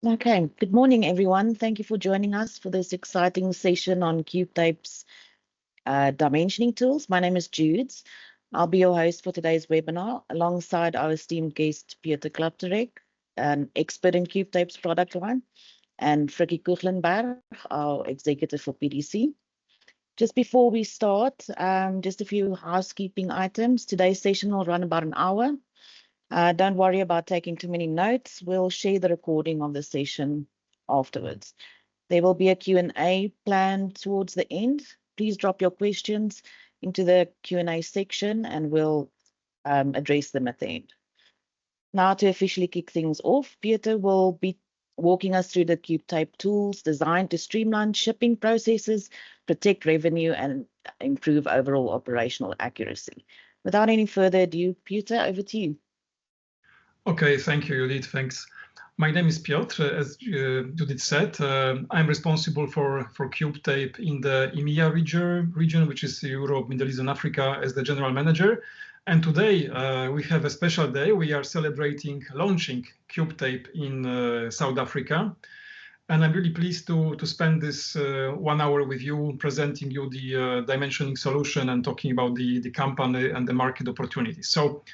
Okay, good morning, everyone. Thank you for joining us for this exciting session on Cubetape's dimensioning tools. My name is Judes. I'll be your host for today's webinar alongside our esteemed guest, Pieter Klapterek, an expert in Cubetape's product line, and Frikkie Kuchlenberg, our executive for PDC. Just before we start, just a few housekeeping items. Today's session will run about an hour. Don't worry about taking too many notes. We'll share the recording of the session afterwards. There will be a Q&A planned towards the end. Please drop your questions into the Q&A section and we'll address them at the end. Now to officially kick things off, Pieter will be walking us through the Cubetape tools designed to streamline shipping processes, protect revenue, and improve overall operational accuracy. Without any further ado, Pieter, over to you. Okay, thank you, Judith. Thanks. My name is Piotr. As Judith said, I'm responsible for Cubetape in the EMEA region, which is Europe, Middle East, and Africa, as the general manager. And today we have a special day. We are launching Cubetape in South Africa. And I'm really pleased to spend this 1 hour with you, presenting you the dimensioning solution and talking about the company and the market opportunities. So,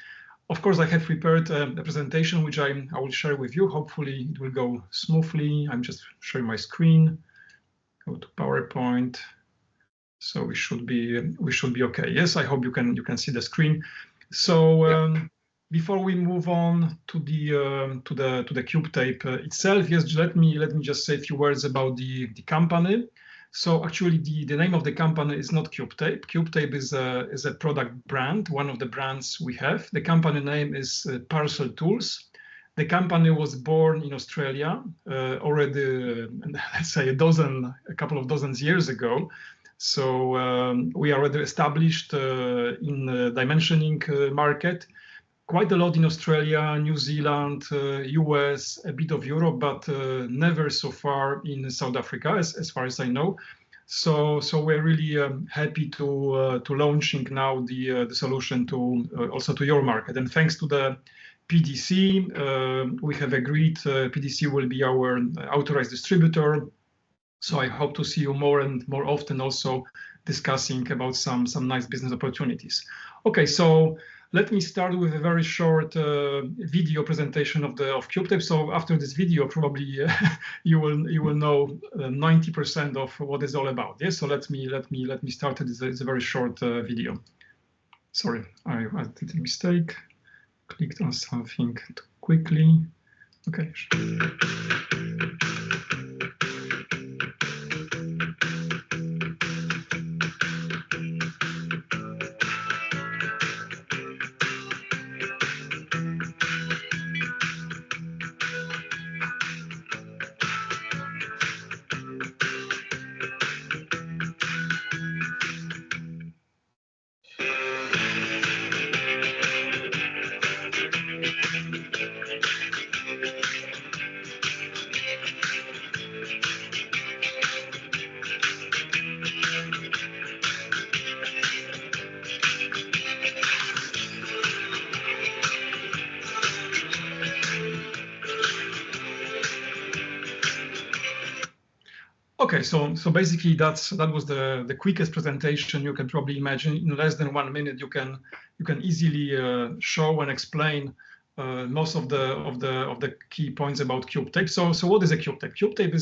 of course, I have prepared a presentation which I will share with you. Hopefully, it will go smoothly. I'm just sharing my screen. Go to PowerPoint. So we should be okay. Yes, I hope you can see the screen. So before we move on to the Cubetape itself, yes, let me just say a few words about the company. So actually, the name of the company is not Cubetape. Cubetape is a product brand, one of the brands we have. The company name is Parcel Tools. The company was born in Australia already, let's say a couple of dozens years ago. So we are already established in the dimensioning market. Quite a lot in Australia, New Zealand, US, a bit of Europe, but never so far in South Africa, as far as I know. So we're really happy to launching now the solution to also to your market. And thanks to the PDC, we have agreed PDC will be our authorized distributor. So I hope to see you more and more often, also discussing about some nice business opportunities. Okay, so let me start with a very short video presentation of Cubetape. So after this video, probably you will know 90% of what it's all about. Yes. So let me start. It's a very short video. Sorry, I did a mistake. Clicked on something too quickly. Okay. Okay, so basically that was the quickest presentation you can probably imagine. In less than 1 minute, you can easily show and explain most of the key points about Cubetape. So what is a Cubetape? Cubetape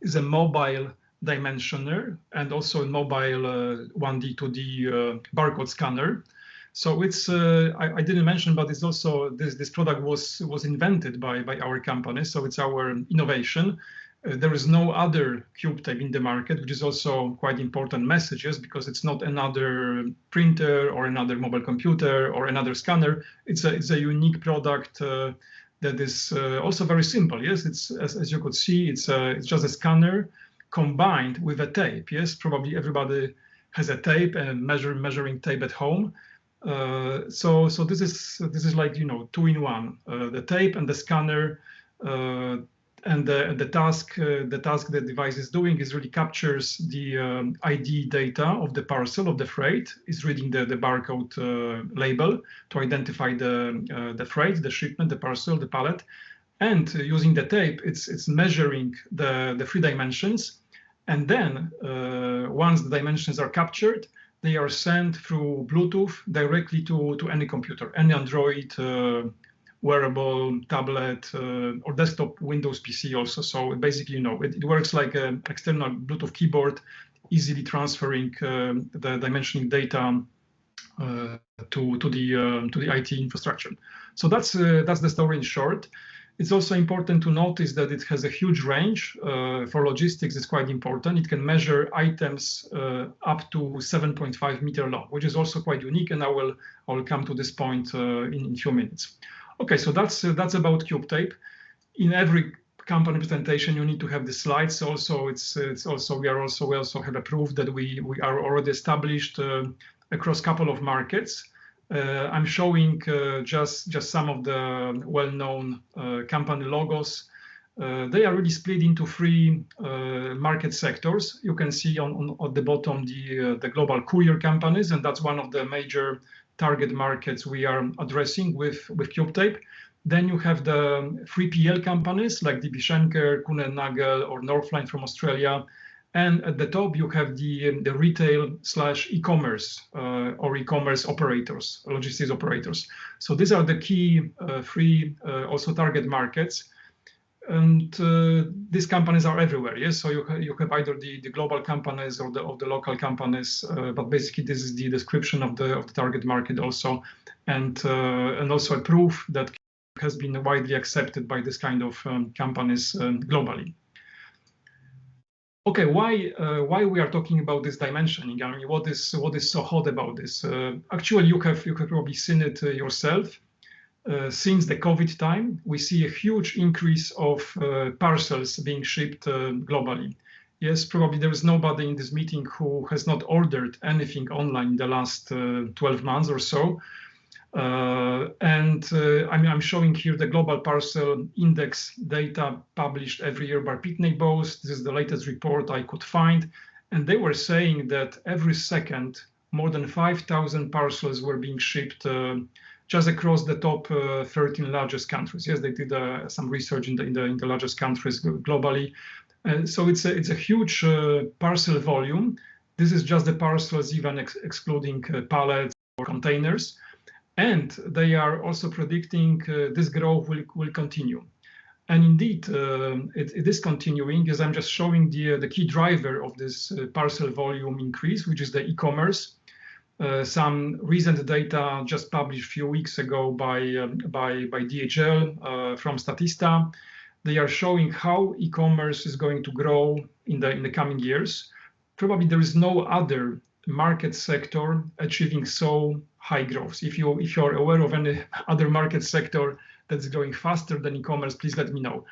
is a mobile dimensioner and also a mobile 1D 2D barcode scanner. So it's I didn't mention, but it's also this product was invented by our company. So it's our innovation. There is no other Cubetape in the market, which is also quite important messages, because it's not another printer or another mobile computer or another scanner. It's a unique product that is also very simple. Yes, it's as you could see, it's just a scanner combined with a tape. Yes, probably everybody has a tape and measuring tape at home. So this is like, you know, 2-in-1, the tape and the scanner. And the task the device is doing is really captures the ID data of the parcel, of the freight, is reading the barcode label to identify the freight, the shipment, the parcel, the pallet. And using the tape, it's measuring the 3 dimensions. And then once the dimensions are captured, they are sent through Bluetooth directly to any computer, any Android, wearable, tablet, or desktop Windows PC also. So basically, it works like an external Bluetooth keyboard, easily transferring the dimensioning data to the IT infrastructure. So that's the story in short. It's also important to notice that it has a huge range. For logistics, it's quite important. It can measure items up to 7.5 meter long, which is also quite unique. And I will come to this point in a few minutes. Okay, so that's about Cubetape. In every company presentation, you need to have the slides. Also, we also have a proof that we are already established across a couple of markets. I'm showing just some of the well-known company logos. They are really split into 3 market sectors. You can see on the bottom the global courier companies, and that's one of the major target markets we are addressing with Cubetape. Then you have the 3PL companies like DB Schenker, Kuehne Nagel, or Northline from Australia. And at the top, you have the retail/e-commerce or e-commerce operators, logistics operators. So these are the key 3 also target markets. And these companies are everywhere. Yes, so you have either the global companies or the local companies. But basically, this is the description of the target market also, and also a proof that has been widely accepted by this kind of companies globally. Okay, why we are talking about this dimensioning? I mean, what is so hot about this? Actually, you have probably seen it yourself. Since the COVID time, we see a huge increase of parcels being shipped globally. Yes, probably there is nobody in this meeting who has not ordered anything online in the last 12 months or so. I'm showing here the global parcel index data published every year by Pitney Bowes. This is the latest report I could find. And they were saying that every second, more than 5,000 parcels were being shipped just across the top 13 largest countries. Yes, they did some research in the largest countries globally. So it's a huge parcel volume. This is just the parcels, even excluding pallets or containers. And they are also predicting this growth will continue. And indeed, it is continuing, as I'm just showing the key driver of this parcel volume increase, which is the e-commerce. Some recent data just published a few weeks ago by DHL from Statista. They are showing how e-commerce is going to grow in the coming years. Probably there is no other market sector achieving so high growth. If you're aware of any other market sector that's growing faster than e-commerce, please let me know.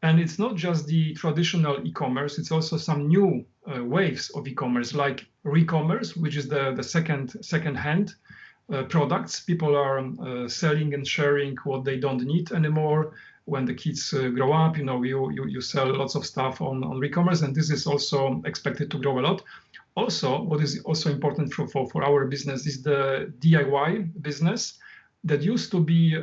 And it's not just the traditional e-commerce, it's also some new waves of e-commerce, like re-commerce, which is the second-hand products. People are selling and sharing what they don't need anymore. When the kids grow up, you sell lots of stuff on re-commerce, and this is also expected to grow a lot. Also, what is also important for our business is the DIY business that used to be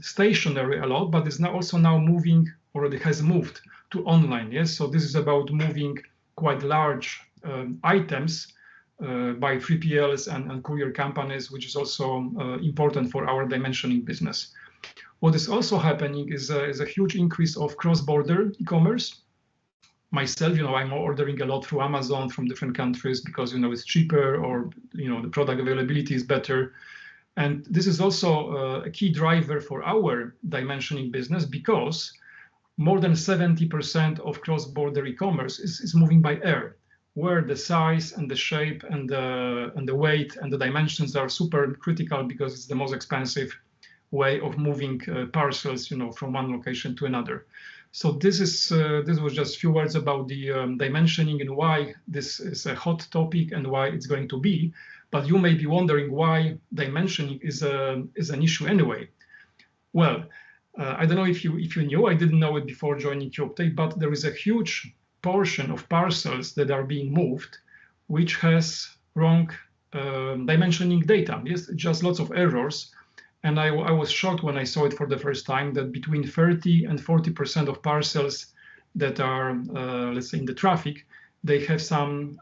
stationary a lot, but is now moving, already has moved to online. Yes, so this is about moving quite large items by 3PLs and courier companies, which is also important for our dimensioning business. What is also happening is a huge increase of cross-border e-commerce. Myself, I'm ordering a lot through Amazon from different countries because, it's cheaper, or, the product availability is better. And this is also a key driver for our dimensioning business, because more than 70% of cross-border e-commerce is moving by air, where the size and the shape and the weight and the dimensions are super critical, because it's the most expensive way of moving parcels, from one location to another. So this was just a few words about the dimensioning and why this is a hot topic and why it's going to be. But you may be wondering why dimensioning is an issue anyway. Well, I don't know if you knew. I didn't know it before joining Cubetape, but there is a huge portion of parcels that are being moved which has wrong dimensioning data. Yes, just lots of errors. And I was shocked when I saw it for the first time that between 30 and 40% of parcels that are, let's say, in the traffic, they have some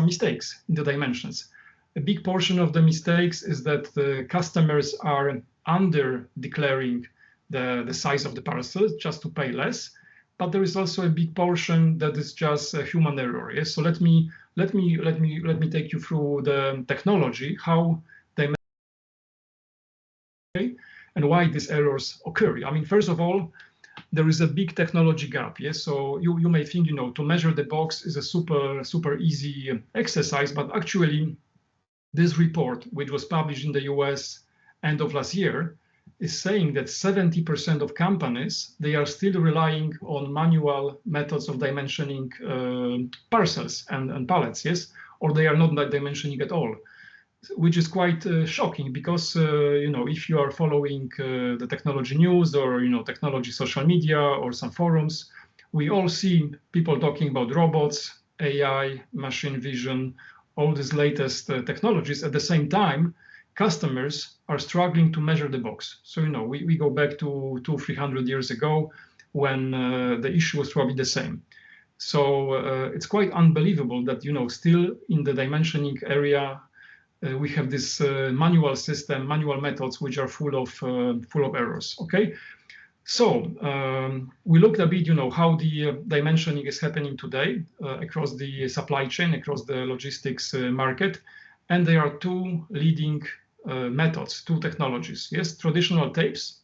mistakes in the dimensions. A big portion of the mistakes is that the customers are under declaring the size of the parcel just to pay less. But there is also a big portion that is just a human error. Yes? So let me take you through the technology, how they and why these errors occur. I mean, first of all, there is a big technology gap. Yes, so you may think, you know, to measure the box is a super easy exercise, but actually, this report, which was published in the US end of last year, is saying that 70% of companies, they are still relying on manual methods of dimensioning parcels and pallets, yes, or they are not dimensioning at all, which is quite shocking because, you know, if you are following the technology news or, you know, technology social media or some forums, we all see people talking about robots, AI, machine vision, all these latest technologies. At the same time, customers are struggling to measure the box. So, you know, we go back to 200-300 years ago when the issue was probably the same. So it's quite unbelievable that, you know, still in the dimensioning area, we have this manual system, manual methods, which are full of errors. Okay, so we looked a bit, you know, how the dimensioning is happening today across the supply chain, across the logistics market, and there are two leading methods, two technologies. Yes, traditional tapes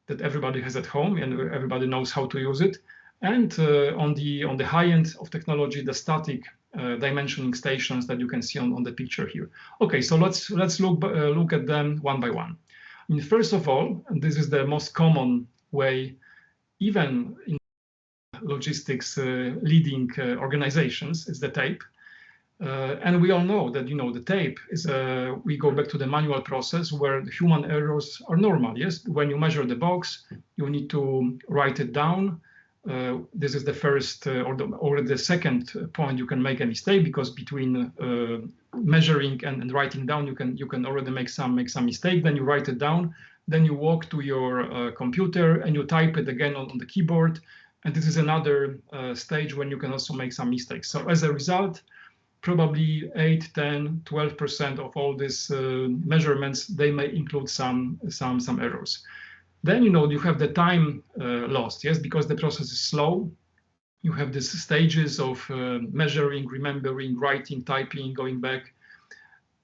that everybody has at home and everybody knows how to use it, and on the high end of technology, the static dimensioning stations that you can see on the picture here. Okay, so let's look at them one by one. I mean, first of all, and this is the most common way, even in logistics leading organizations, is the tape. And we all know that, you know, the tape is we go back to the manual process where the human errors are normal. Yes, when you measure the box, you need to write it down. This is the first or the second point you can make a mistake, because between measuring and writing down, you can already make some mistake. Then you write it down. Then you walk to your computer and you type it again on the keyboard. And this is another stage when you can also make some mistakes. So as a result, probably 8, 10, 12% of all these measurements, they may include some errors. Then, you know, you have the time lost, yes, because the process is slow. You have these stages of measuring, remembering, writing, typing, going back.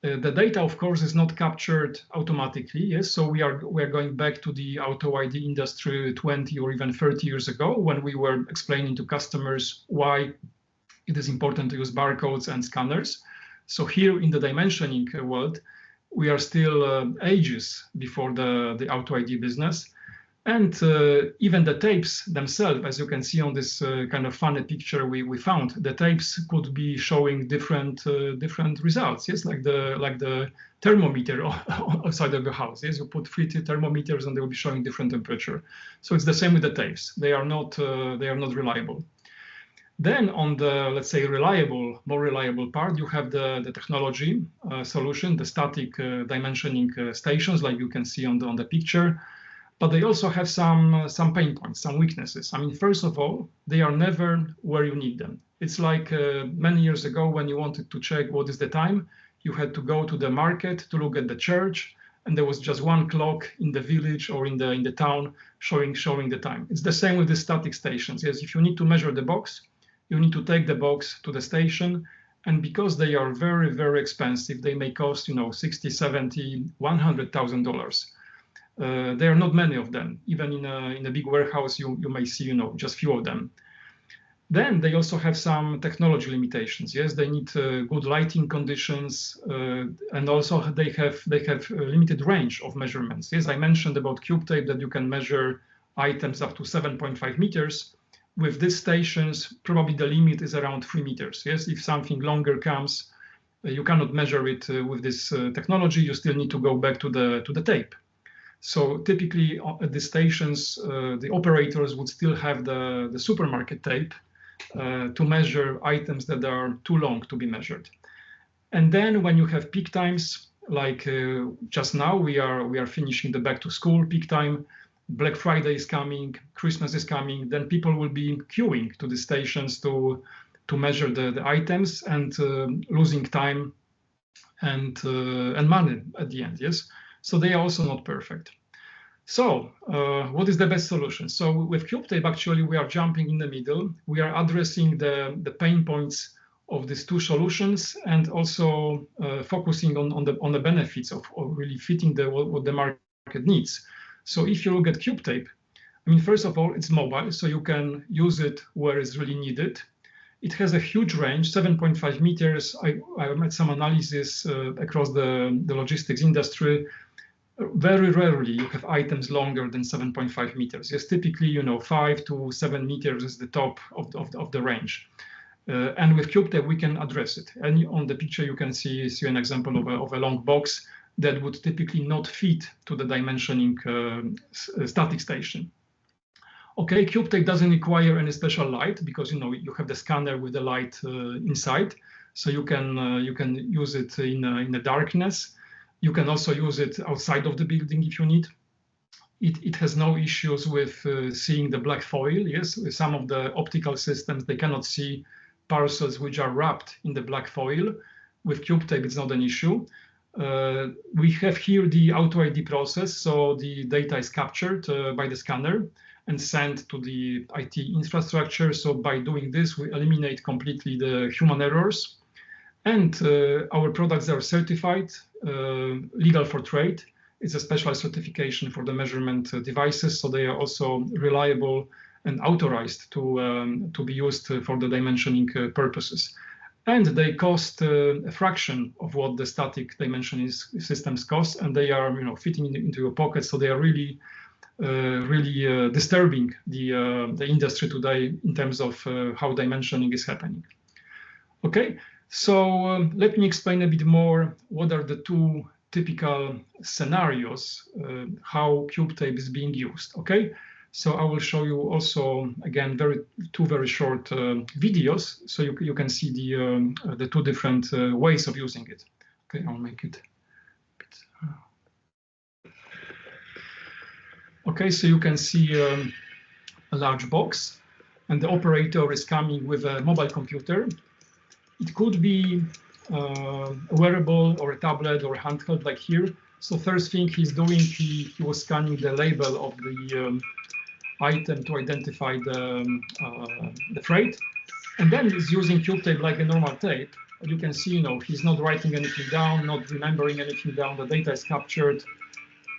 The data, of course, is not captured automatically, yes, so we are going back to the auto ID industry 20 or even 30 years ago, when we were explaining to customers why it is important to use barcodes and scanners. So here in the dimensioning world, we are still ages before the auto ID business. And even the tapes themselves, as you can see on this kind of funny picture we found, the tapes could be showing different results. Yes, like the thermometer outside of the house. Yes, you put 3 thermometers and they will be showing different temperature. So it's the same with the tapes. They are not reliable. Then on the, let's say, more reliable part, you have the technology solution, the static dimensioning stations, like you can see on the picture. But they also have some pain points, some weaknesses. I mean, first of all, they are never where you need them. It's like many years ago when you wanted to check what is the time, you had to go to the market to look at the church, and there was just one clock in the village or in the town showing the time. It's the same with the static stations. Yes, if you need to measure the box, you need to take the box to the station, and because they are very, very expensive, they may cost, you know, $60,000, $70,000, $100,000. There are not many of them. Even in a big warehouse, you may see, you know, just few of them. Then they also have some technology limitations. Yes, they need good lighting conditions, and also they have a limited range of measurements. Yes, I mentioned about Cubetape that you can measure items up to 7.5 meters. With these stations, probably the limit is around 3 meters. Yes, if something longer comes, you cannot measure it with this technology. You still need to go back to the tape. So typically at the stations, the operators would still have the supermarket tape to measure items that are too long to be measured. And then when you have peak times, like just now we are finishing the back to school peak time. Black Friday is coming, Christmas is coming, then people will be queuing to the stations to measure the items and losing time and money at the end, yes? So they are also not perfect. So what is the best solution? So with Cubetape, actually, we are jumping in the middle. We are addressing the pain points of these two solutions and also focusing on the benefits of really fitting what the market needs. So if you look at Cubetape, I mean, first of all, it's mobile, so you can use it where it's really needed. It has a huge range, 7.5 meters. I made some analysis across the logistics industry. Very rarely you have items longer than 7.5 meters. Yes, typically, 5 to 7 meters is the top of the range. And with Cubetape, we can address it. And on the picture, you can see an example of a long box that would typically not fit to the dimensioning static station. Okay, Cubetape doesn't require any special light because you have the scanner with the light inside, so you can use it in the darkness. You can also use it outside of the building if you need. It has no issues with seeing the black foil. Yes, with some of the optical systems, they cannot see parcels which are wrapped in the black foil. With Cubetape, it's not an issue. We have here the auto ID process, so the data is captured by the scanner and sent to the IT infrastructure. So by doing this, we eliminate completely the human errors. And our products are certified, legal for trade. It's a special certification for the measurement devices, so they are also reliable and authorized to be used for the dimensioning purposes. And they cost a fraction of what the static dimensioning systems cost, and they are fitting into your pocket, so they are really disturbing the industry today in terms of how dimensioning is happening. Okay, so let me explain a bit more what are the two typical scenarios how Cubetape is being used. Okay, so I will show you also again two very short videos, so you can see the two different ways of using it. Okay, I'll make it a bit. Okay, so you can see a large box, and the operator is coming with a mobile computer. It could be a wearable or a tablet or a handheld like here. So first thing he's doing, he was scanning the label of the item to identify the freight. And then he's using Cubetape like a normal tape. You can see, he's not writing anything down, not remembering anything down. The data is captured.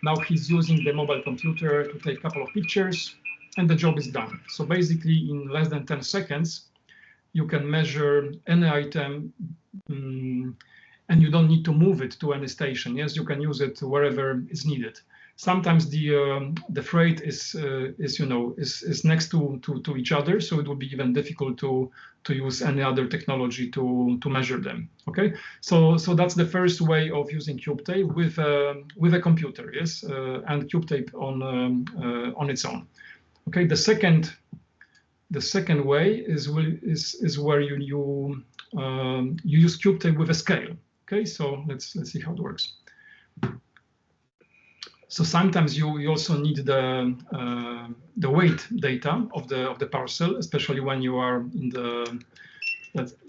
Now he's using the mobile computer to take a couple of pictures, and the job is done. So basically, in less than 10 seconds, you can measure any item, and you don't need to move it to any station. Yes, you can use it wherever is needed. Sometimes the freight is next to each other, so it would be even difficult to use any other technology to measure them. Okay, so that's the first way of using Cubetape with a computer, yes, and Cubetape on its own. Okay, the second way is where you use Cubetape with a scale. Okay, so let's see how it works. So sometimes you also need the weight data of the parcel, especially when you are in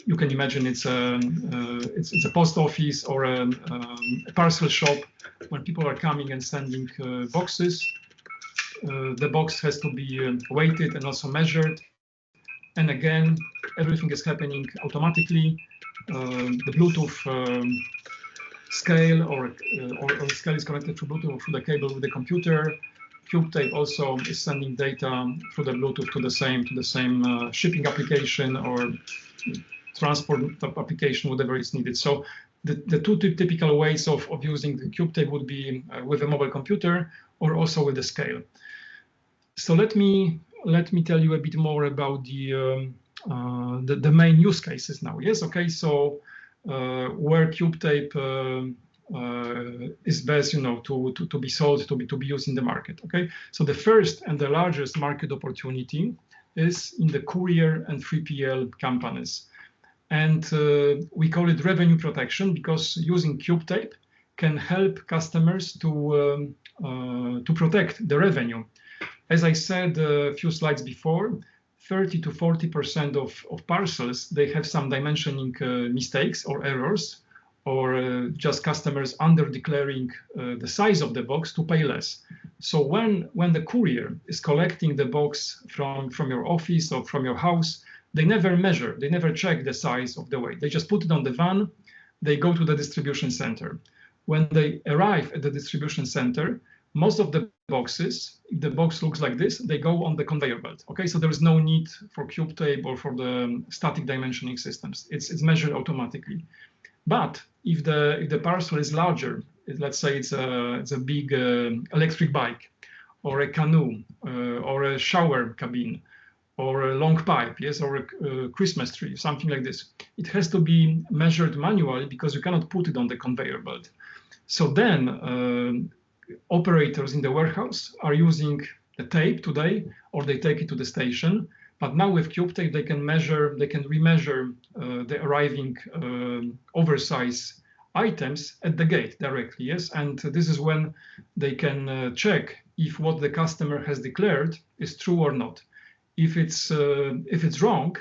you can imagine it's a post office or a parcel shop. When people are coming and sending boxes, the box has to be weighted and also measured. And again, everything is happening automatically. The Bluetooth scale or scale is connected through Bluetooth or through the cable with the computer. Cubetape also is sending data through the Bluetooth to the same shipping application or transport application, whatever is needed. So the two typical ways of using the Cubetape would be with a mobile computer or also with the scale. So let me tell you a bit more about the main use cases now. Yes, okay. So where Cubetape is best, to be sold, to be used in the market. Okay. So the first and the largest market opportunity is in the courier and 3PL companies, and we call it revenue protection because using Cubetape, can help customers to protect the revenue. As I said a few slides before, 30 to 40% of parcels, they have some dimensioning mistakes or errors, or just customers under declaring the size of the box to pay less. So when the courier is collecting the box from your office or from your house, they never measure, they never check the size of the weight. They just put it on the van, they go to the distribution center. When they arrive at the distribution center, most of the boxes, if the box looks like this, they go on the conveyor belt. Okay, so there is no need for Cubetape or for the static dimensioning systems. It's measured automatically. But if the parcel is larger, let's say it's a big electric bike, or a canoe, or a shower cabin, or a long pipe, yes, or a Christmas tree, something like this, it has to be measured manually because you cannot put it on the conveyor belt. So then operators in the warehouse are using the tape today, or they take it to the station. But now with Cubetape, they can measure, they can remeasure the arriving oversize items at the gate directly, yes? And this is when they can check if what the customer has declared is true or not. If it's wrong,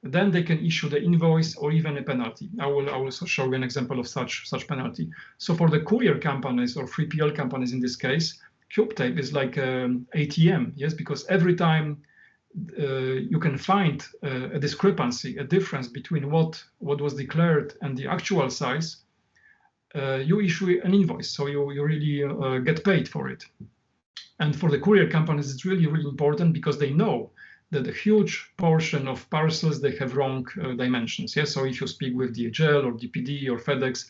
then they can issue the invoice or even a penalty. I will also show you an example of such penalty. So for the courier companies or 3PL companies in this case, Cubetape is like ATM, yes, because every time you can find a discrepancy, a difference between what was declared and the actual size, you issue an invoice, so you really get paid for it. And for the courier companies, it's really, really important because they know that a huge portion of parcels, they have wrong dimensions. Yes, so if you speak with DHL or DPD or FedEx,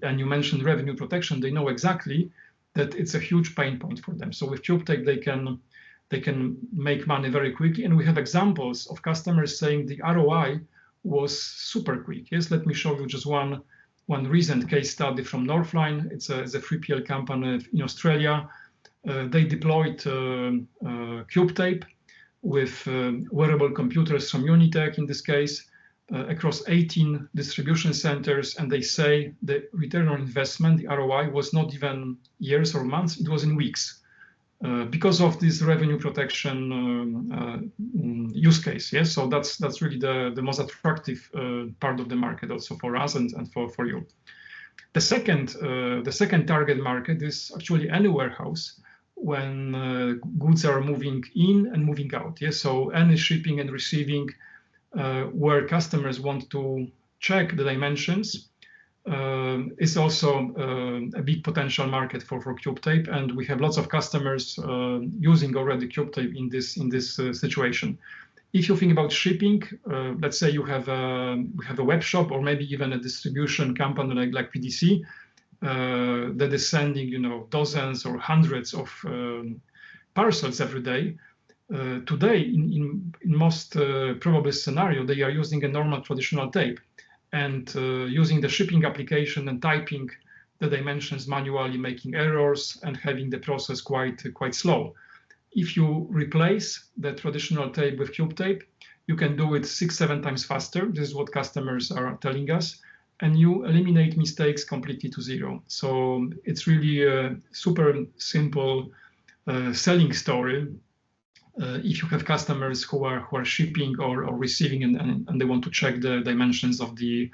and you mention revenue protection, they know exactly that it's a huge pain point for them. So with Cubetape, they can make money very quickly. And we have examples of customers saying the ROI was super quick. Yes, let me show you just one recent case study from Northline. It's a 3PL company in Australia. They deployed Cubetape with wearable computers from Unitech in this case, across 18 distribution centers, and they say the return on investment, the ROI, was not even years or months, it was in weeks, because of this revenue protection use case. Yes, so that's really the most attractive part of the market also for us and for you. The second target market is actually any warehouse when goods are moving in and moving out. Yes, so any shipping and receiving where customers want to check the dimensions is also a big potential market for Cubetape, and we have lots of customers using already Cubetape in this situation. If you think about shipping, let's say we have a web shop or maybe even a distribution company like PDC that is sending dozens or hundreds of parcels every day. Today, in most probable scenario, they are using a normal traditional tape and using the shipping application and typing the dimensions manually, making errors and having the process quite slow. If you replace the traditional tape with Cubetape, you can do it 6-7 times faster. This is what customers are telling us. And you eliminate mistakes completely to zero. So it's really a super simple selling story. If you have customers who are shipping or receiving and they want to check the dimensions of the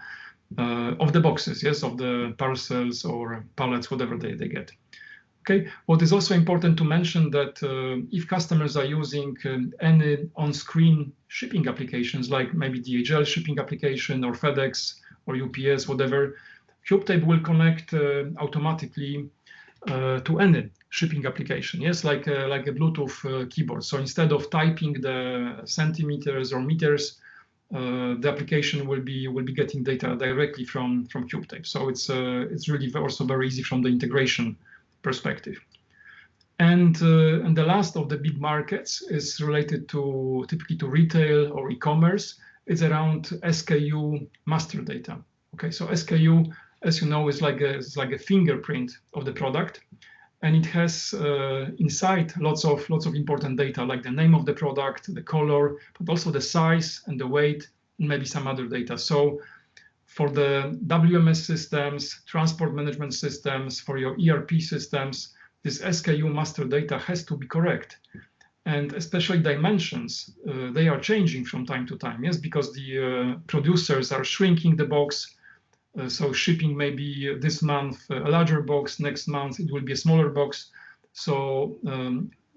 boxes, yes, of the parcels or pallets, whatever they get. Okay. What is also important to mention that if customers are using any on-screen shipping applications, like maybe DHL shipping application or FedEx or UPS, whatever, Cubetape will connect automatically to any shipping application. Yes, like a Bluetooth keyboard. So instead of typing the centimeters or meters, the application will be getting data directly from Cubetape. So it's really also very easy from the integration perspective. And the last of the big markets is related typically to retail or e-commerce. It's around SKU master data. Okay, so SKU, as you know, is like a fingerprint of the product, and it has inside lots of important data, like the name of the product, the color, but also the size and the weight, and maybe some other data. So For the WMS systems, transport management systems, for your ERP systems, this SKU master data has to be correct. And especially dimensions, they are changing from time to time, yes, because the producers are shrinking the box. So shipping maybe this month a larger box, next month it will be a smaller box. So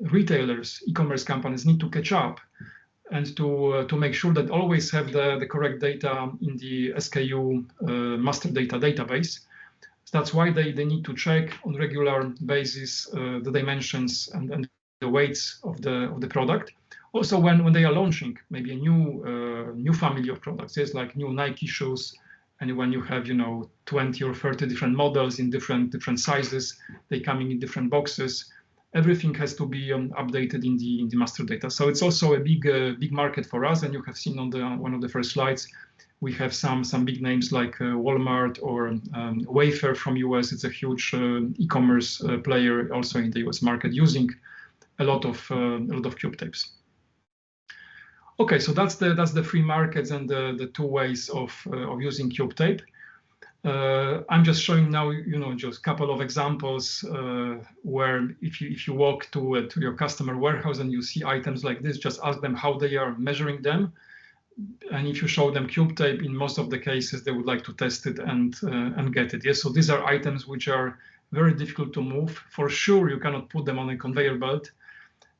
retailers, e-commerce companies need to catch up and to make sure that always have the correct data in the SKU master data database. So that's why they need to check on regular basis the dimensions and the weights of the product. Also, when they are launching maybe a new family of products, yes, like new Nike shoes, and when you have 20 or 30 different models in different sizes, they coming in different boxes. Everything has to be updated in the master data. So it's also a big market for us. And you have seen on one of the first slides, we have some big names like Walmart or Wayfair from US. It's a huge e-commerce player also in the US market, using a lot of Cubetapes. Okay, so that's the free markets and the two ways of using Cubetape. I'm just showing now, just a couple of examples where if you walk to your customer warehouse and you see items like this, just ask them how they are measuring them. And if you show them Cubetape, in most of the cases, they would like to test it and get it. Yes, so these are items which are very difficult to move. For sure, you cannot put them on a conveyor belt.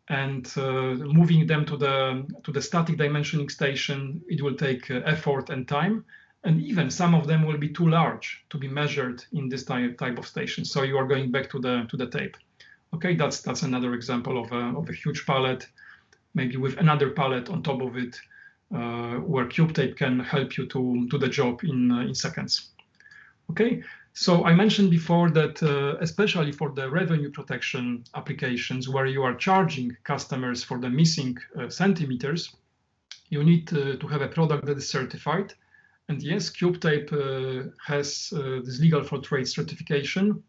And moving them to the static dimensioning station, it will take effort and time. And even some of them will be too large to be measured in this type of station. So you are going back to the tape. Okay, that's another example of a huge pallet, maybe with another pallet on top of it, where Cubetape can help you to do the job in seconds. Okay, so I mentioned before that especially for the revenue protection applications where you are charging customers for the missing centimeters, you need to have a product that is certified. And yes, Cubetape has this legal for trade certification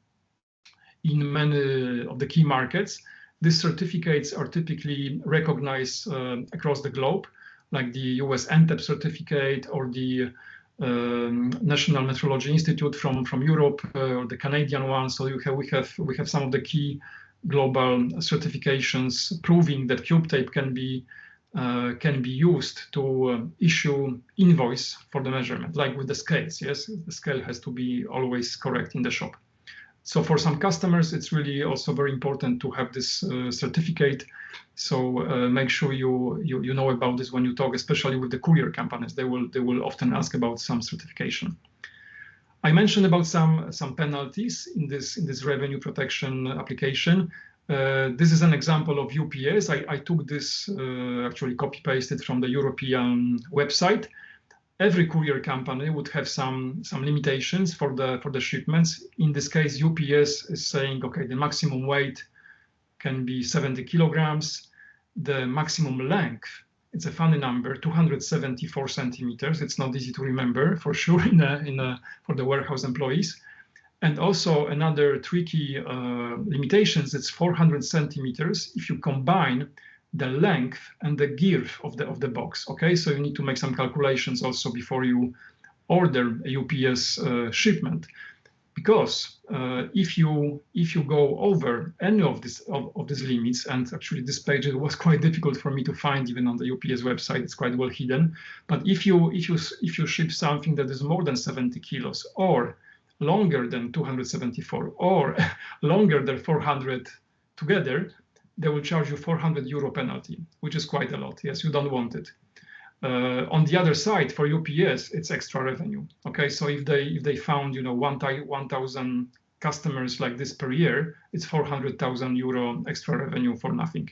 in many of the key markets. These certificates are typically recognized across the globe, like the US NTEP certificate or the National Metrology Institute from Europe, or the Canadian one. So we have some of the key global certifications proving that Cubetape can be used to issue invoice for the measurement, like with the scales. Yes, the scale has to be always correct in the shop. So for some customers, it's really also very important to have this certificate. So make sure you know about this when you talk, especially with the courier companies. They will often ask about some certification. I mentioned about some penalties in this revenue protection application. This is an example of UPS. I took this actually copy-pasted from the European website. Every courier company would have some limitations for the shipments. In this case, UPS is saying, okay, the maximum weight can be 70 kilograms. The maximum length, it's a funny number, 274 centimeters. It's not easy to remember for sure for the warehouse employees. And also another tricky limitations, it's 400 centimeters if you combine the length and the girth of the box. Okay, so you need to make some calculations also before you order a UPS shipment, because if you go over any of these limits, and actually this page it was quite difficult for me to find even on the UPS website, it's quite well hidden. But if you ship something that is more than 70 kilos or longer than 274 or longer than 400 together, they will charge you 400 euro penalty, which is quite a lot. Yes, you don't want it. On the other side, for UPS, it's extra revenue. Okay, so if they found 1,000 customers like this per year, it's 400,000 euro extra revenue for nothing.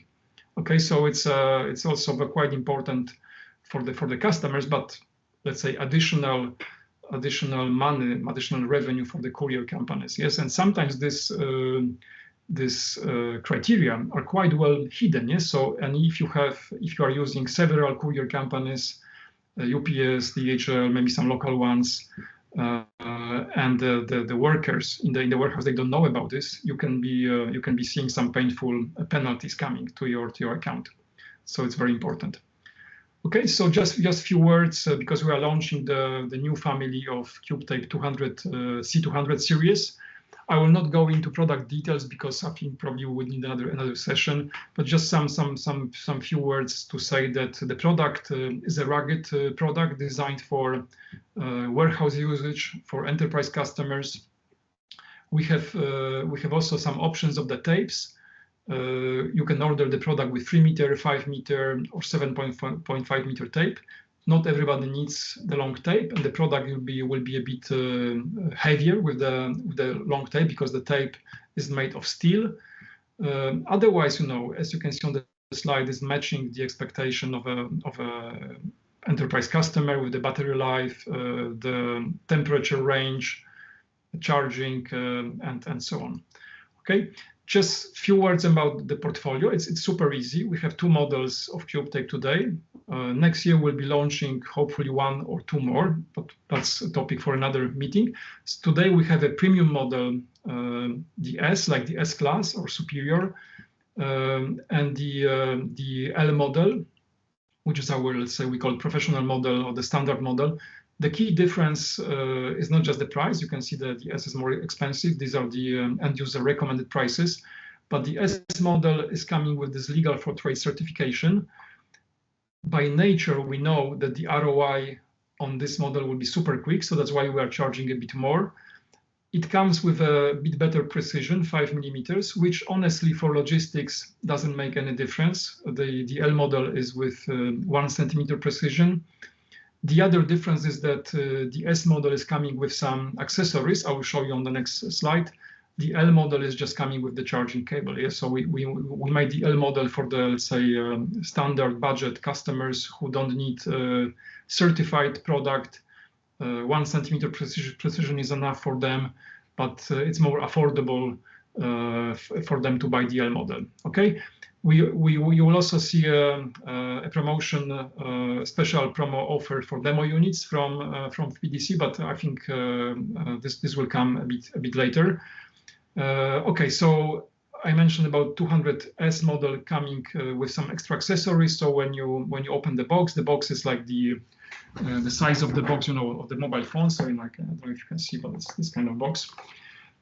Okay, so it's also quite important for the customers, but let's say additional money, additional revenue for the courier companies. Yes, and sometimes this criteria are quite well hidden. Yes, so and if you are using several courier companies, UPS, DHL, maybe some local ones, and the workers in the warehouse, they don't know about this, you can be seeing some painful penalties coming to your account. So it's very important. Okay, so just a few words because we are launching the new family of Cubetape 200 C200 series. I will not go into product details because I think probably we would need another session, but just some few words to say that the product is a rugged product designed for warehouse usage, for enterprise customers. We have also some options of the tapes. You can order the product with 3 meter, 5 meter, or 7.5 meter tape. Not everybody needs the long tape, and the product will be a bit heavier with the long tape because the tape is made of steel. Otherwise, as you can see on the slide, is matching the expectation of a enterprise customer with the battery life, the temperature range, charging, and so on. Okay. Just a few words about the portfolio. It's super easy. We have 2 models of Cubetape today. Next year we'll be launching hopefully 1 or 2 more, but that's a topic for another meeting. So today we have a premium model, the S, like the S class or superior, and the L model, which is our, let's say, we call it professional model or the standard model. The key difference is not just the price. You can see that the S is more expensive. These are the end user recommended prices. But the S model is coming with this legal for trade certification. By nature, we know that the ROI on this model will be super quick. So that's why we are charging a bit more. It comes with a bit better precision, 5 millimeters, which honestly for logistics doesn't make any difference. The L model is with 1 centimeter precision. The other difference is that the S model is coming with some accessories. I will show you on the next slide. The L model is just coming with the charging cable. Yeah? So we made the L model for the, let's say, standard budget customers who don't need certified product. 1 centimeter precision is enough for them, but it's more affordable for them to buy the L model. Okay. You will also see a promotion, special promo offer for demo units from PDC, but I think this will come a bit later. Okay, so I mentioned about 200S model coming with some extra accessories. So when you open the box is like the size of the box, of the mobile phone. So like, I don't know if you can see, but it's this kind of box.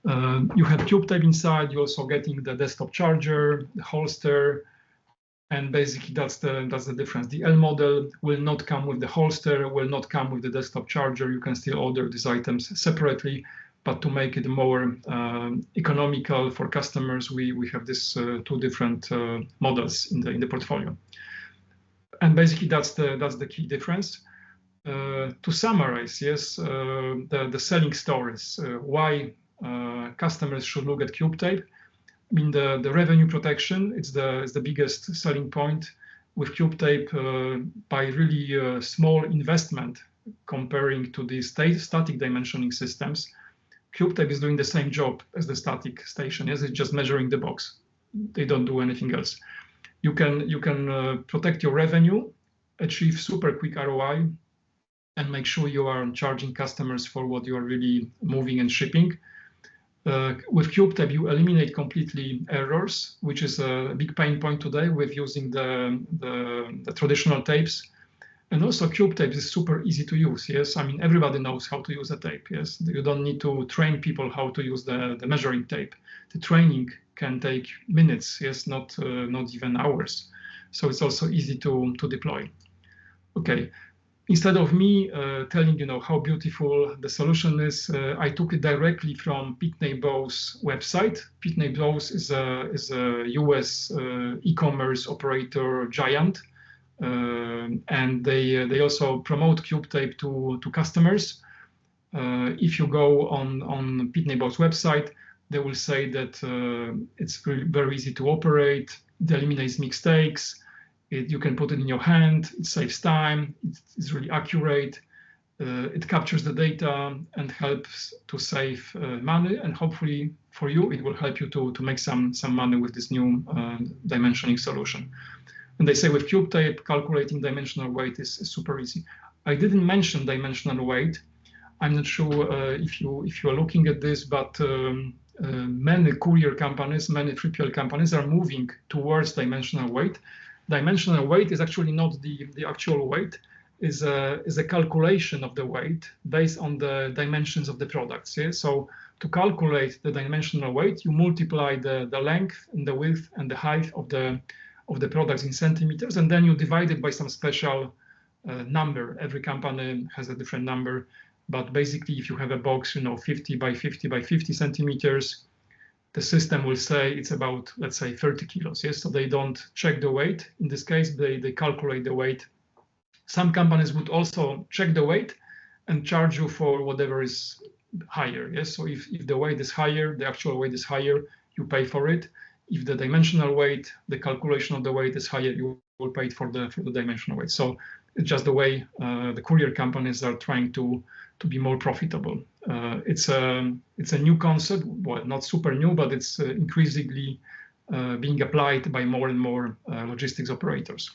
You have Cubetape inside. You're also getting the desktop charger, the holster, and basically that's the difference. The L model will not come with the holster, will not come with the desktop charger. You can still order these items separately, but to make it more economical for customers, we have these 2 different models in the portfolio. And basically that's the key difference. To summarize, yes, the selling stories, why customers should look at Cubetape. I mean, the revenue protection is the biggest selling point with Cubetape. By really small investment comparing to the static dimensioning systems, Cubetape is doing the same job as the static station. Yes, it's just measuring the box. They don't do anything else. You can protect your revenue, achieve super quick ROI, and make sure you are charging customers for what you are really moving and shipping. With Cubetape, you eliminate completely errors, which is a big pain point today with using the traditional tapes. And also Cubetape is super easy to use. Yes, I mean, everybody knows how to use a tape. Yes, you don't need to train people how to use the measuring tape. The training can take minutes. Yes, not even hours. So it's also easy to deploy. Okay. Instead of me telling how beautiful the solution is, I took it directly from Pitney Bowes website. Pitney Bowes is a US e-commerce operator giant, and they also promote Cubetape to customers. If you go on Pitney Bowes website, they will say that it's very easy to operate. It eliminates mistakes. You can put it in your hand, it saves time, it's really accurate, it captures the data and helps to save money, and hopefully for you it will help you to make some money with this new dimensioning solution. And they say with Cubetape, calculating dimensional weight is super easy. I didn't mention dimensional weight. I'm not sure if you are looking at this, but many courier companies, many 3PL companies are moving towards dimensional weight. dimensional weight is actually not the actual weight, is a calculation of the weight based on the dimensions of the products. Yeah? So to calculate the dimensional weight, you multiply the length and the width and the height of the products in centimeters, and then you divide it by some special number. Every company has a different number, but basically, if you have a box, 50 by 50 by 50 centimeters, the system will say it's about, let's say, 30 kilos. Yes, so they don't check the weight. In this case, they calculate the weight. Some companies would also check the weight and charge you for whatever is higher. Yes, so if the weight is higher, the actual weight is higher, you pay for it. If the dimensional weight, the calculation of the weight is higher, you will pay for the dimensional weight. So it's just the way the courier companies are trying to be more profitable. It's a new concept, well, not super new, but it's increasingly being applied by more and more logistics operators.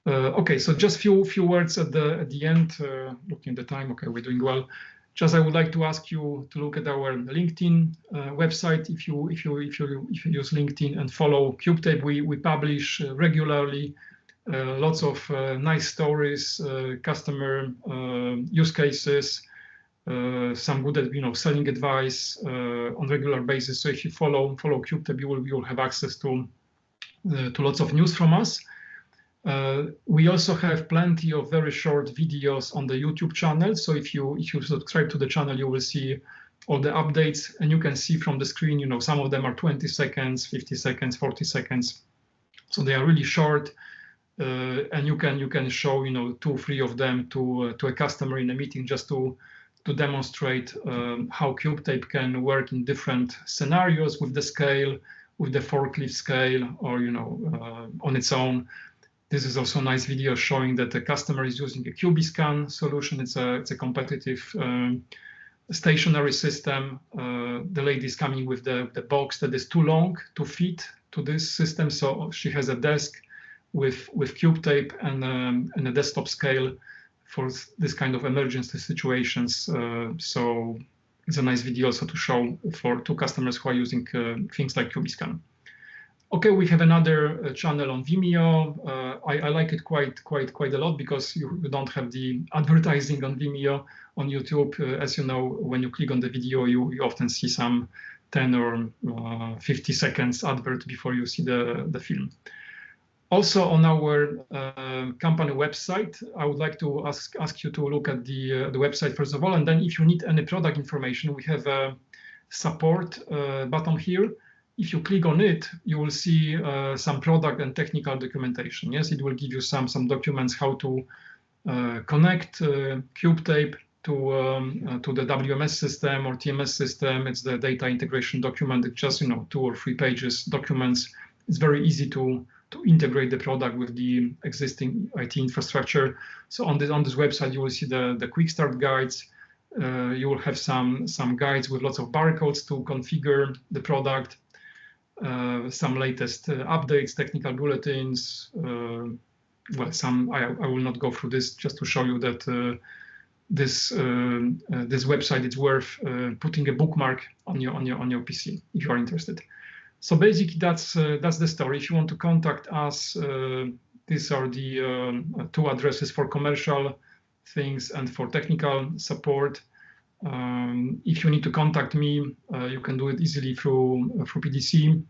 Okay, so just few words at the end. Looking at the time, okay, we're doing well. Just I would like to ask you to look at our LinkedIn website. If you use LinkedIn and follow Cubetape, we publish regularly lots of nice stories, customer use cases, some good selling advice on regular basis. So if you follow Cubetape, you will have access to lots of news from us. We also have plenty of very short videos on the YouTube channel. So if you subscribe to the channel, you will see all the updates, and you can see from the screen, some of them are 20 seconds, 50 seconds, 40 seconds. So they are really short, and you can show 2-3 of them to a customer in a meeting, just to demonstrate how Cubetape can work in different scenarios with the scale, with the forklift scale, or on its own. This is also a nice video showing that the customer is using a Cubiscan solution. It's a competitive stationary system. The lady is coming with the box that is too long to fit to this system, so she has a desk with Cubetape and a desktop scale for this kind of emergency situations. So it's a nice video also to show to customers who are using things like Cubiscan. Okay, we have another channel on Vimeo. I like it quite a lot because you don't have the advertising on Vimeo. On YouTube, as you know, when you click on the video, you often see some 10 or 50 seconds advert before you see the film. Also on our company website, I would like to ask you to look at the website first of all, and then if you need any product information, we have a support button here. If you click on it, you will see some product and technical documentation. Yes, it will give you some documents how to connect Cubetape to the WMS system or TMS system. It's the data integration document. It's just 2 or 3 pages documents. It's very easy to integrate the product with the existing IT infrastructure. So on this website, you will see the quick start guides. You will have some guides with lots of barcodes to configure the product. Some latest updates, technical bulletins. Well, I will not go through this, just to show you that this website is worth putting a bookmark on your PC if you are interested. So basically, that's the story. If you want to contact us, these are the 2 addresses for commercial things and for technical support. If you need to contact me, you can do it easily through PDC.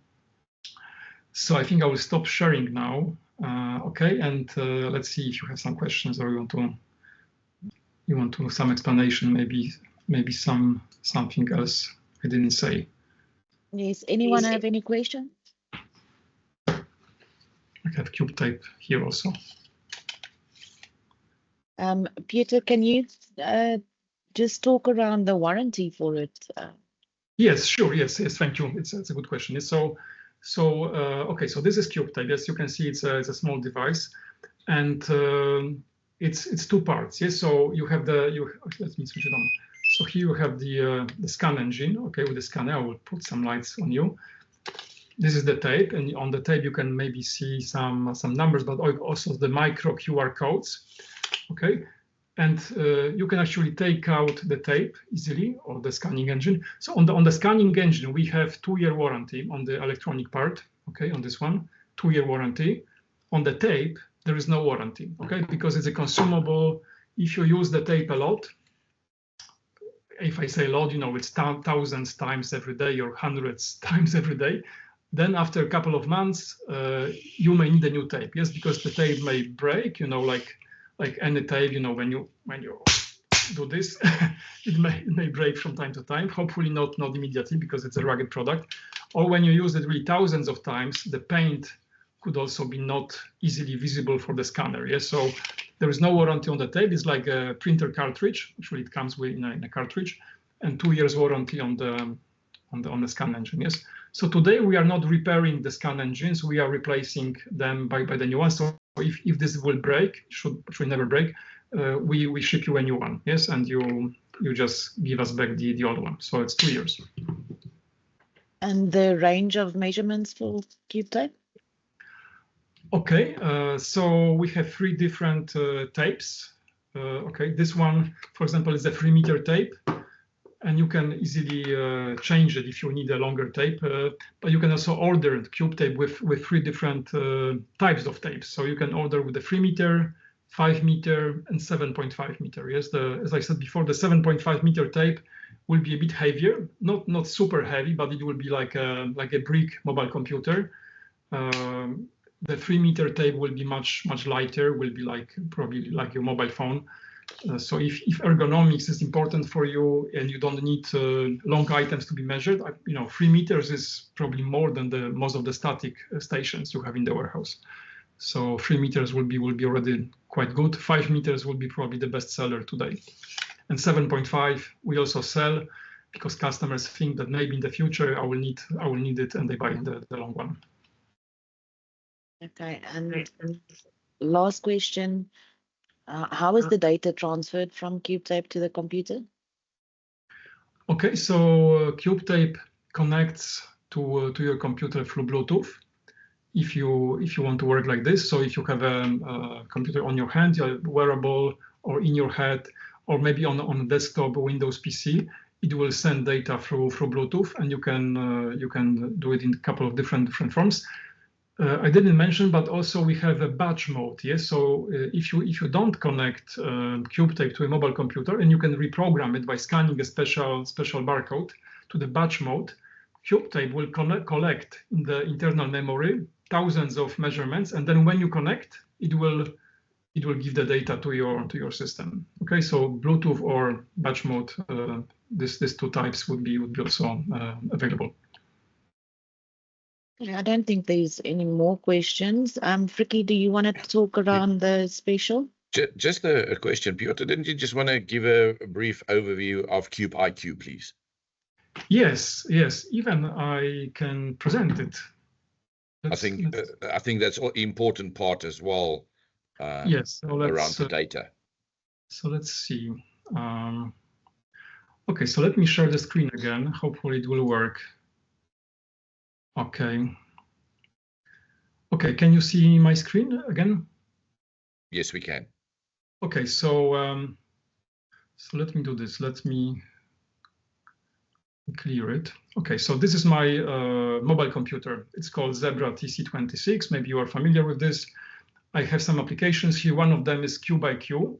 So I think I will stop sharing now. Okay, and let's see if you have some questions or you want to some explanation, maybe something else I didn't say. Yes. Anyone have any questions? I have Cubetape here also. Peter, can you just talk around the warranty for it? Yes, sure. Yes, thank you. It's a good question. Okay, so this is Cubetape. Yes, you can see it's a small device, and it's 2 parts. Yes, so you have let me switch it on. So here you have the scan engine. Okay, with the scanner, I will put some lights on you. This is the tape, and on the tape you can maybe see some numbers, but also the micro QR codes. Okay, and you can actually take out the tape easily, or the scanning engine. So on the scanning engine, we have 2-year warranty on the electronic part. Okay, on this one, 2-year warranty. on the tape, there is no warranty, okay? Because it's a consumable. If you use the tape a lot, if I say a lot, it's thousands times every day or hundreds times every day, then after a couple of months, you may need a new tape. Yes, because the tape may break, like any tape, when you do this, it may break from time to time. Hopefully not immediately, because it's a rugged product. Or when you use it really thousands of times, the paint could also be not easily visible for the scanner. Yes, so there is no warranty on the tape. It's like a printer cartridge, which really it comes with in a cartridge, and 2 years warranty on the scan engine. Yes. So today we are not repairing the scan engines. We are replacing them by the new one. So if this will break, should never break, we ship you a new one. Yes, and you just give us back the old one. So it's 2 years. And the range of measurements for Cubetape? Okay, so we have 3 different tapes. Okay, this one, for example, is a 3-meter tape, and you can easily change it if you need a longer tape. But you can also order Cubetape with 3 different types of tapes. So you can order with the 3-meter, 5-meter, and 7.5-meter. Yes, as I said before, the 7.5-meter tape will be a bit heavier, not super heavy, but it will be like a brick mobile computer. The 3-meter tape will be much lighter, will be probably like your mobile phone. So if ergonomics is important for you and you don't need long items to be measured, 3 meters is probably more than most of the static stations you have in the warehouse. So 3 meters will be already quite good. 5 meters will be probably the best seller today. And 7.5 we also sell, because customers think that maybe in the future I will need it, and they buy the long one. Okay, and last question, how is the data transferred from Cubetape to the computer? Okay, so Cubetape connects to your computer through Bluetooth. If you want to work like this, so if you have a computer on your hand, a wearable, or in your head, or maybe on a desktop Windows PC, it will send data through Bluetooth, and you can do it in a couple of different forms. I didn't mention, but also we have a batch mode. Yes, so if you don't connect Cubetape to a mobile computer, and you can reprogram it by scanning a special barcode to the batch mode, Cubetape will collect in the internal memory thousands of measurements, and then when you connect, it will give the data to your system. Okay, so Bluetooth or batch mode, these 2 types would be also available. I don't think there's any more questions. Frikkie, do you want to talk around the special? Just a question, Piotr. Didn't you just want to give a brief overview of CubeIQ, please? Yes. Even I can present it. I think that's an important part as well. Yes. So around the data. So let's see. Okay, so let me share the screen again. Hopefully it will work. Okay. Okay, can you see my screen again? Yes, we can. Okay, so let me do this. Let me clear it. Okay, so this is my mobile computer. It's called Zebra TC26. Maybe you are familiar with this. I have some applications here. One of them is CubeIQ.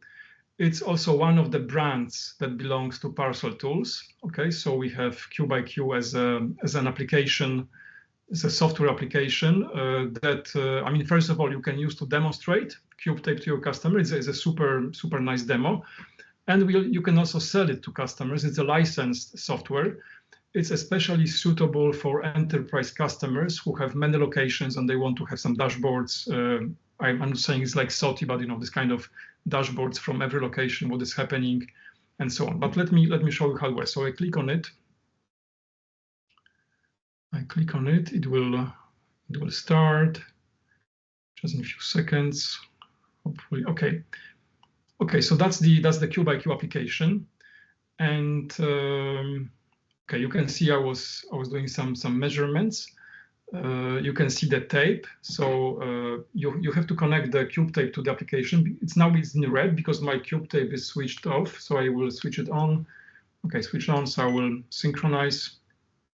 It's also one of the brands that belongs to Parcel Tools. Okay, so we have CubeIQ as an application. It's a software application that, first of all, you can use to demonstrate Cubetape to your customer. It's a super nice demo. And you can also sell it to customers. It's a licensed software. It's especially suitable for enterprise customers who have many locations and they want to have some dashboards. I'm not saying it's like SOTI, but this kind of dashboards from every location, what is happening, and so on. But let me show you how it works. So I click on it. It will start just in a few seconds, hopefully. Okay, so that's the CubeIQ application, and okay, you can see I was doing some measurements. You can see the tape. So you have to connect the Cubetape to the application. It's in red because my Cubetape is switched off. So I will switch it on. Okay, switch on. So I will synchronize.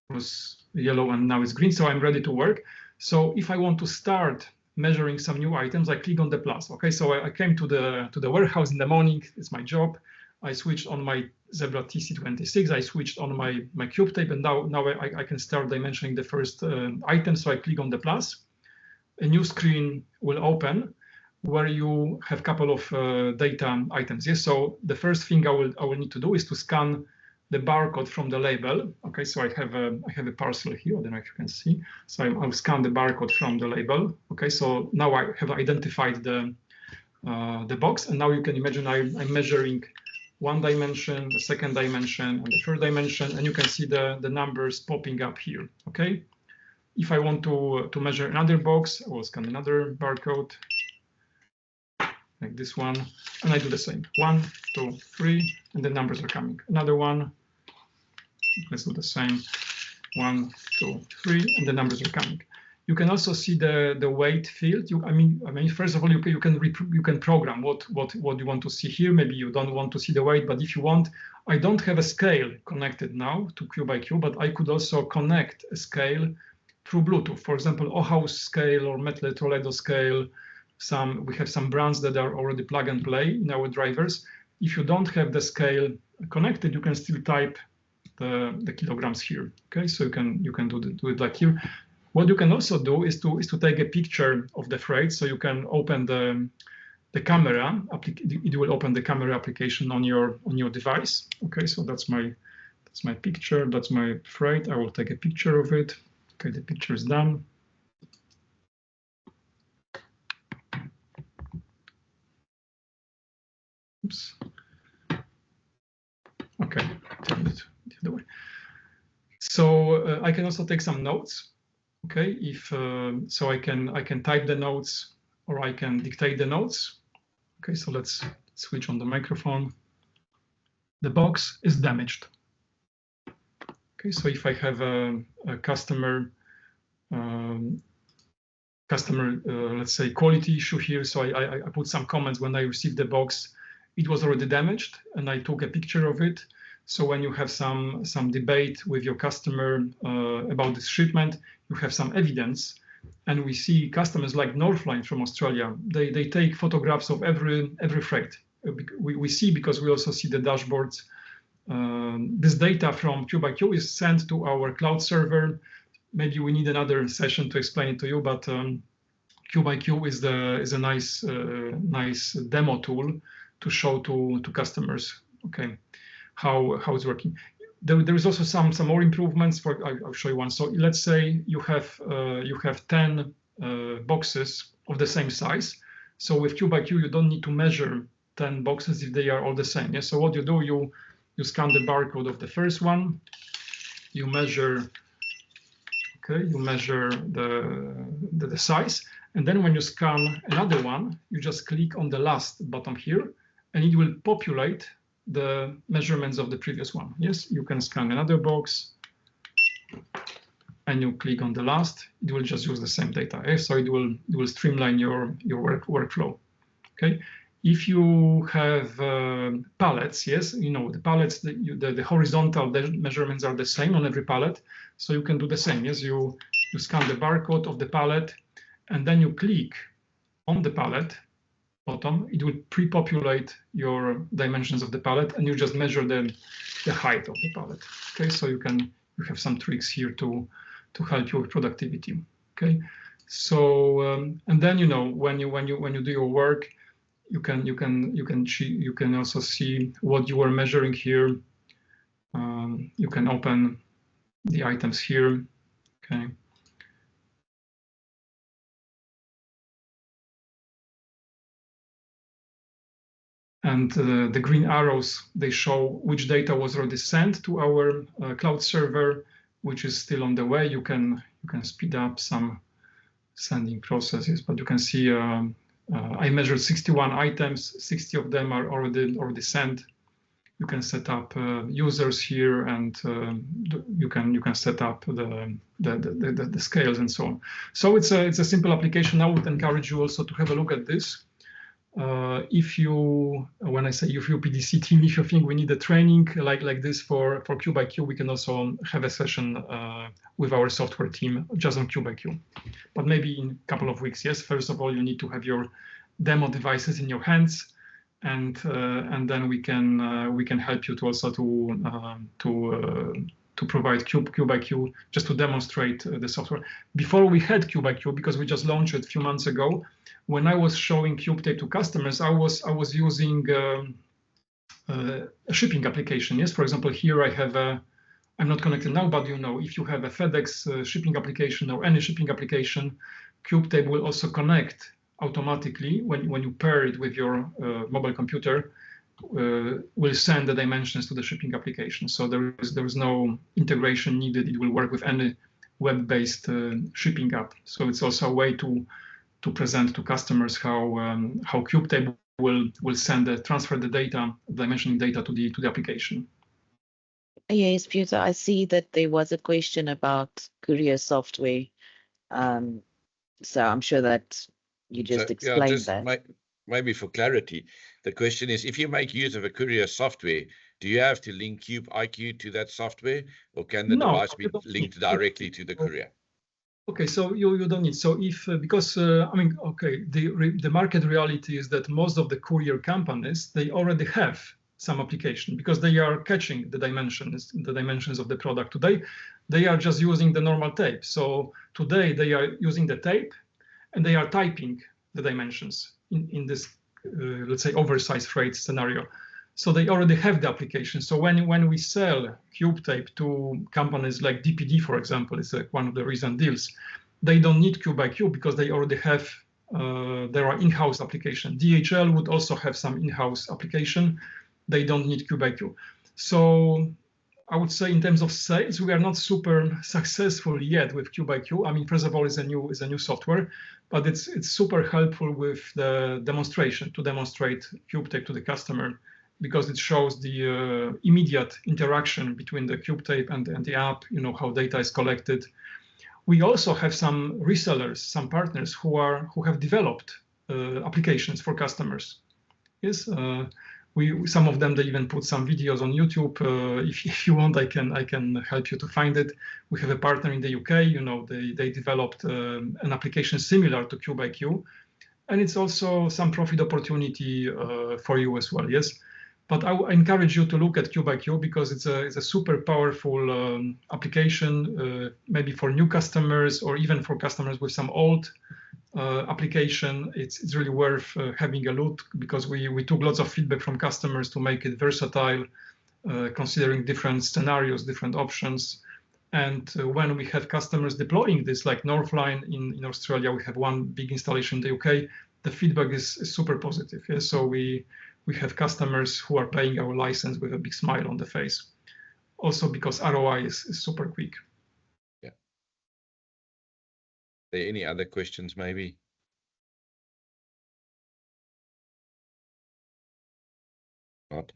It was yellow and now it's green. So I'm ready to work. So if I want to start measuring some new items, I click on the plus. Okay, so I came to the warehouse in the morning. It's my job. I switched on my Zebra TC26. I switched on my Cubetape, and now I can start dimensioning the first item. So I click on the plus. A new screen will open where you have a couple of data items. Yes. So the first thing I will need to do is to scan the barcode from the label. Okay, so I have a parcel here. I don't know if you can see. So I'll scan the barcode from the label. Okay, so now I have identified the box, and now you can imagine I'm measuring one dimension, the second dimension, and the third dimension, and you can see the numbers popping up here. Okay, if I want to measure another box, I will scan another barcode like this one, and I do the same. 1, 2, 3, and the numbers are coming. Another one. Let's do the same. 1, 2, 3, and the numbers are coming. You can also see the weight field. I mean, first of all, you can program what you want to see here. Maybe you don't want to see the weight, but if you want, I don't have a scale connected now to Cube, but I could also connect a scale through Bluetooth. For example, Ohaus scale or Metle Toledo scale. We have some brands that are already plug and play in our drivers. If you don't have the scale connected, you can still type the kilograms here. Okay, so you can do it like here. What you can also do is to take a picture of the freight. So you can open the camera. It will open the camera application on your device. Okay, so that's my picture. That's my freight. I will take a picture of it. Okay, the picture is done. Oops. Okay, turn it the other way. So I can also take some notes. Okay, so I can type the notes or I can dictate the notes. Okay, so let's switch on the microphone. The box is damaged. Okay, so if I have a customer, let's say quality issue here, so I put some comments when I received the box. It was already damaged, and I took a picture of it. So when you have some debate with your customer about this shipment, you have some evidence. And we see customers like Northline from Australia. They take photographs of every freight. We see, because we also see the dashboards. This data from Cube is sent to our cloud server. Maybe we need another session to explain it to you, but Cube is a nice demo tool to show to customers, okay, how it's working. There is also some more improvements. I'll show you one. So let's say you have 10 boxes of the same size. So with Cube you don't need to measure 10 boxes if they are all the same. Yeah. So what you do, you scan the barcode of the first one. You measure. Okay. You measure the size, and then when you scan another one, you just click on the last button here, and it will populate the measurements of the previous one. Yes, you can scan another box, and you click on the last. It will just use the same data. Okay? So it will streamline your workflow. Okay. If you have pallets, yes, the pallets, the horizontal measurements are the same on every pallet. So you can do the same. Yes, you scan the barcode of the pallet, and then you click on the pallet bottom. It will pre-populate your dimensions of the pallet, and you just measure the height of the pallet. Okay, so you have some tricks here to help you with productivity. Okay, so and then when you do your work, you can also see what you are measuring here. You can open the items here. Okay. And the green arrows, they show which data was already sent to our cloud server, which is still on the way. You can speed up some sending processes, but you can see I measured 61 items. 60 of them are already sent. You can set up users here, and you can set up the scales and so on. So it's a simple application. I would encourage you also to have a look at this. when I say if you PDC team, if you think we need a training like this for CubeIQ, we can also have a session with our software team just on CubeIQ. But maybe in a couple of weeks. Yes, first of all, you need to have your demo devices in your hands, and then we can help you to also to provide CubeIQ just to demonstrate the software. Before we had CubeIQ, because we just launched it a few months ago, when I was showing Cubetape to customers, I was using a shipping application. Yes, for example, here I have I'm not connected now, but you know, if you have a FedEx shipping application or any shipping application, Cubetape will also connect automatically when you pair it with your mobile computer. Will send the dimensions to the shipping application. So there is no integration needed. It will work with any web-based shipping app. So it's also a way to present to customers how Cubetape will transfer the data, dimensioning data to the application. Yes, Peter, I see that there was a question about courier software. So I'm sure that you just explained that. Maybe for clarity, the question is, if you make use of a courier software, do you have to link CubeIQ to that software, or can the device be linked directly to the courier? Okay, so you don't need. So if because I mean, okay, the market reality is that most of the courier companies, they already have some application because they are catching the dimensions of the product. Today, they are just using the normal tape. So today they are using the tape, and they are typing the dimensions in this, let's say, oversized freight scenario. So they already have the application. So when we sell Cubetape to companies like DPD, for example, it's one of the recent deals, they don't need CubeIQ because they already have their in-house application. DHL would also have some in-house application. They don't need CubeIQ. So I would say in terms of sales, we are not super successful yet with CubeIQ. I mean, first of all, it's a new software, but it's super helpful with the demonstration, to demonstrate Cubetape to the customer, because it shows the immediate interaction between the Cubetape and the app, you know, how data is collected. We also have some resellers, some partners who have developed applications for customers. Yes, some of them, they even put some videos on YouTube. If you want, I can help you to find it. We have a partner in the UK. You know, they developed an application similar to CubeIQ, and it's also some profit opportunity for you as well. Yes, but I encourage you to look at CubeIQ because it's a super powerful application, maybe for new customers or even for customers with some old application. It's really worth having a look, because we took lots of feedback from customers to make it versatile, considering different scenarios, different options. And when we have customers deploying this, like Northline in Australia, we have one big installation in the UK, the feedback is super positive. Yeah? So we have customers who are paying our license with a big smile on the face. Also because ROI is super quick. Yeah. Are there any other questions maybe? Not.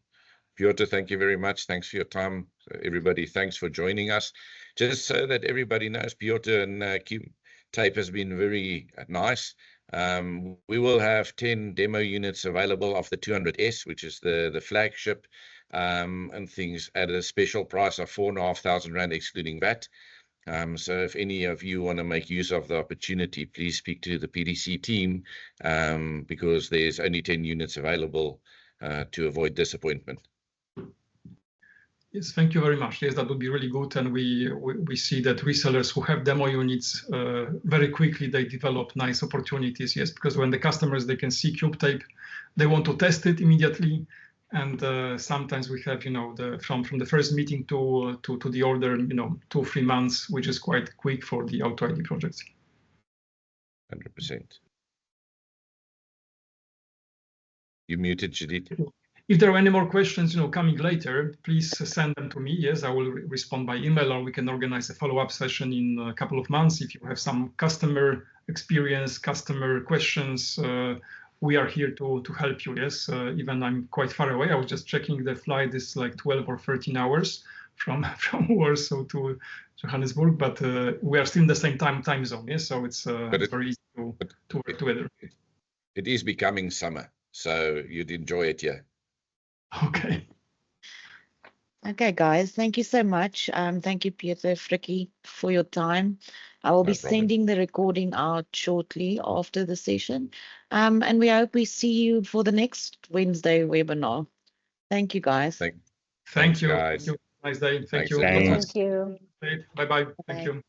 Piotr, thank you very much. Thanks for your time. Everybody, thanks for joining us. Just so that everybody knows, Piotr and Cubetape has been very nice. We will have 10 demo units available of the 200S, which is the flagship, and things at a special price of 4,500 Rand excluding VAT. So if any of you want to make use of the opportunity, please speak to the PDC team, because there's only 10 units available to avoid disappointment. Yes, thank you very much. Yes, that would be really good. And we see that resellers who have demo units, very quickly they develop nice opportunities. Yes, because when the customers, they can see Cubetape, they want to test it immediately. And sometimes we have, you know, from the first meeting to the order, you know, 2-3 months, which is quite quick for the Auto ID projects. 100%. You muted, Judith. If there are any more questions, you know, coming later, please send them to me. Yes, I will respond by email, or we can organize a follow-up session in a couple of months. If you have some customer experience, customer questions, we are here to help you. Yes, even I'm quite far away. I was just checking the flight is like 12 or 13 hours from Warsaw to Johannesburg, but we are still in the same time zone. Yes, so it's very easy to work together. It is becoming summer. So you'd enjoy it here. Okay. Okay, guys, thank you so much. Thank you, Pieter, Frikkie, for your time. I will be No problem. sending the recording out shortly after the session. And we hope we see you for the next Wednesday webinar. Thank you, guys. Thank Thanks, you. guys. Thank you. Nice day. Thank Thanks, you. everyone. Thank you. Bye-bye. Thank Bye. you.